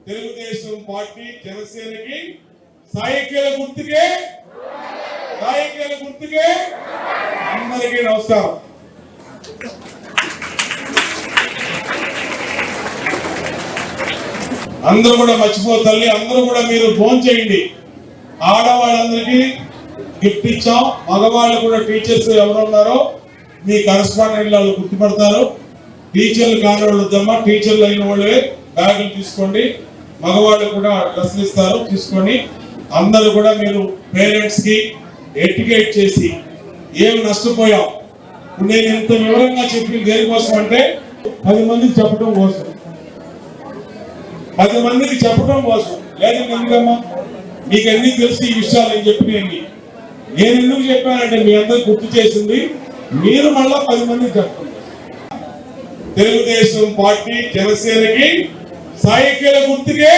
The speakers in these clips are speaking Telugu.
తెలుగుదేశం పార్టీ జనసేనకి సైకిల్ గుర్తుకే అందరికీ నమస్కారం. అందరూ కూడా మర్చిపోతల్లి, అందరూ కూడా మీరు ఫోన్ చేయండి. ఆడవాళ్ళందరికీ గిఫ్ట్ ఇచ్చాం. మగవాళ్ళు కూడా టీచర్స్ ఎవరు ఉన్నారో మీ కరెస్పాండెంట్ వాళ్ళు గుర్తుపడతారు. టీచర్లు కాని వాళ్ళు వద్దమ్మా, టీచర్లు అయిన వాళ్ళే బ్యాగులు తీసుకోండి. మగవాళ్ళు కూడా డ్రెస్సులు ఇస్తారు, తీసుకొని అందరూ కూడా మీరు పేరెంట్స్ కి ఎడ్యుకేట్ చేసి ఏమి నష్టపోయాం. ఇప్పుడు నేను ఇంత వివరంగా చెప్పింది దేనికోసం అంటే 10 మందికి చెప్పడం కోసం, 10 మందికి చెప్పడం కోసం. లేదంటే ఎందుకమ్మా, మీకు అన్ని తెలిసి ఈ విషయాలు నేను చెప్పినవి. నేను ఎందుకు చెప్పానంటే మీ అందరికి గుర్తు చేసింది మీరు మళ్ళా 10 మందికి చెప్పండి. తెలుగుదేశం పార్టీ జనసేనకి సైకిల్ గుర్తుకే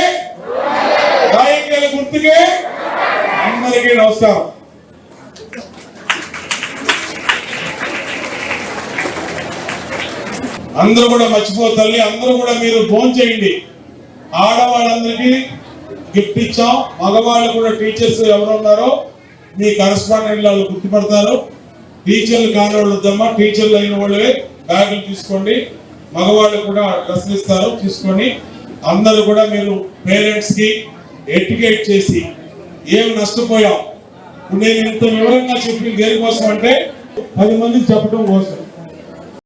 అందరికీ నమస్కారం. అందరూ కూడా మర్చిపోతల్లి, అందరూ కూడా మీరు ఫోన్ చేయండి. ఆడవాళ్ళందరికీ గిఫ్ట్ ఇచ్చాం. మగవాళ్ళు కూడా టీచర్స్ ఎవరు ఉన్నారో మీ కరెస్పాండెంట్ వాళ్ళు గుర్తుపడతారు. టీచర్లు కాని వాళ్ళు వద్దమ్మా, టీచర్లు అయిన వాళ్ళే బ్యాగులు తీసుకోండి. మగవాళ్ళు కూడా డ్రెస్సులు ఇస్తారు, తీసుకొని అందరూ కూడా మీరు పేరెంట్స్ కి ఎడ్యుకేట్ చేసి ఏమి నష్టపోయాం. ఇప్పుడు నేను ఇంత వివరంగా చెప్పింది దేనికోసం అంటే 10 మందికి చెప్పడం కోసం.